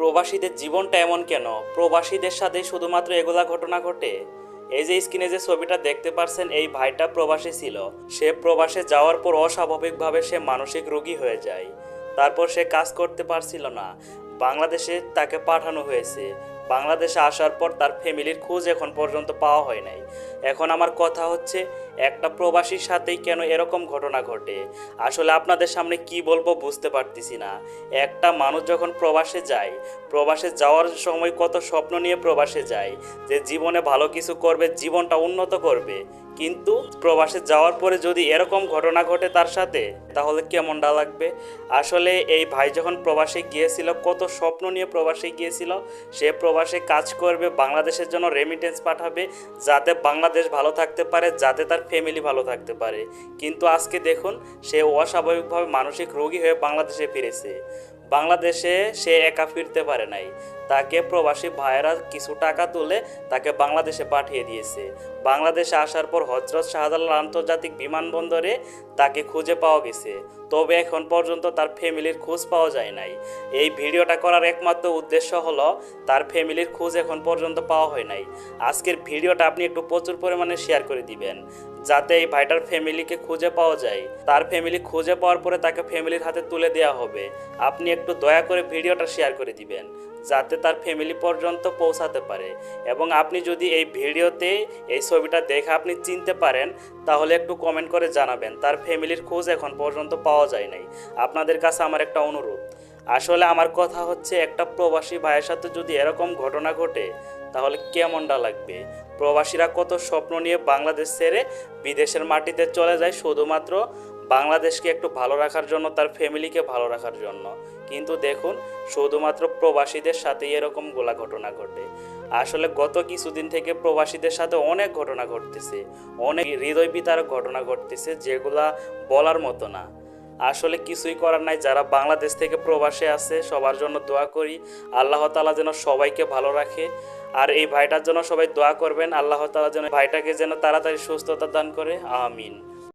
প্রবাসীদের জীবনটা এমন কেন? প্রবাসীদের সাথে শুধুমাত্র এগুলা ঘটনা ঘটে? এই যে স্ক্রিনে যে ছবিটা দেখতে পারছেন, এই ভাইটা প্রবাসী ছিল। সে প্রবাসে যাওয়ার পর অস্বাভাবিকভাবে সে মানসিক রোগী হয়ে যায়। তারপর সে কাজ করতে পারছিল না। বাংলাদেশে তাকে পাঠানো হয়েছে। বাংলাদেশে আসার পর তার ফ্যামিলির খোঁজ এখন পর্যন্ত পাওয়া হয় নাই। এখন আমার কথা হচ্ছে, একটা প্রবাসীর সাথেই কেন এরকম ঘটনা ঘটে? আসলে আপনাদের সামনে কি বলবো বুঝতে পারতেছি না। একটা মানুষ যখন প্রবাসে যায়, প্রবাসে যাওয়ার সময় কত স্বপ্ন নিয়ে প্রবাসে যায়, যে জীবনে ভালো কিছু করবে, জীবনটা উন্নত করবে। কিন্তু প্রবাসে যাওয়ার পরে যদি এরকম ঘটনা ঘটে তার সাথে, তাহলে কেমনটা লাগবে? আসলে এই ভাই যখন প্রবাসে গিয়েছিল, কত স্বপ্ন নিয়ে প্রবাসে গিয়েছিল। সে প্রবাসে কাজ করবে, বাংলাদেশের জন্য রেমিটেন্স পাঠাবে, যাতে বাংলাদেশ ভালো থাকতে পারে, যাতে তার ফ্যামিলি ভালো থাকতে পারে। কিন্তু আজকে দেখুন, সে অস্বাভাবিকভাবে মানসিক রোগী হয়ে বাংলাদেশে ফিরেছে। বাংলাদেশে সে একা ফিরতে পারে নাই। তাকে প্রবাসী ভাইয়েরা কিছু টাকা তুলে তাকে বাংলাদেশে পাঠিয়ে দিয়েছে। বাংলাদেশে আসার পর হজরত শাহজালাল আন্তর্জাতিক বিমানবন্দরে তাকে খুঁজে পাওয়া গেছে। তবে এখন পর্যন্ত তার ফ্যামিলির খোঁজ পাওয়া যায় নাই। এই ভিডিওটা করার একমাত্র উদ্দেশ্য হলো, তার ফ্যামিলির খোঁজ এখন পর্যন্ত পাওয়া হয় নাই। আজকের ভিডিওটা আপনি একটু প্রচুর পরিমাণে শেয়ার করে দিবেন, যাতে এই ভাইটার ফ্যামিলিকে খুঁজে পাওয়া যায়। তার ফ্যামিলি খুঁজে পাওয়ার পরে তাকে ফ্যামিলির হাতে তুলে দেওয়া হবে। আপনি একটু দয়া করে ভিডিওটা শেয়ার করে দিবেন, যাতে তার ফ্যামিলি পর্যন্ত পৌঁছাতে পারে। এবং আপনি যদি এই ভিডিওতে এই ছবিটা দেখে আপনি চিনতে পারেন, তাহলে একটু কমেন্ট করে জানাবেন। তার ফ্যামিলির খোঁজ এখন পর্যন্ত পাওয়া যায় নাই। আপনাদের কাছে আমার একটা অনুরোধ। আসলে আমার কথা হচ্ছে, একটা প্রবাসী ভাইয়ের সাথে যদি এরকম ঘটনা ঘটে, তাহলে কেমনটা লাগবে? প্রবাসীরা কত স্বপ্ন নিয়ে বাংলাদেশ ছেড়ে বিদেশের মাটিতে চলে যায়, শুধুমাত্র বাংলাদেশকে একটু ভালো রাখার জন্য, তার ফ্যামিলিকে ভালো রাখার জন্য। কিন্তু দেখুন, শুধুমাত্র প্রবাসীদের সাথে এরকম গোলা ঘটনা ঘটে। আসলে গত কিছুদিন থেকে প্রবাসীদের সাথে অনেক ঘটনা ঘটতেছে, অনেক হৃদয় বিতারক ঘটনা ঘটতেছে, যেগুলা বলার মতো না। আসলে কিছুই করার নাই। যারা বাংলাদেশ থেকে প্রবাসে আছে, সবার জন্য দোয়া করি, আল্লাহ তাআলা যেন সবাইকে ভালো রাখে। আর এই ভাইটার জন্য সবাই দোয়া করবেন, আল্লাহ তাআলা যেন ভাইটাকে যেন তাড়াতাড়ি সুস্থতা দান করে, আমিন।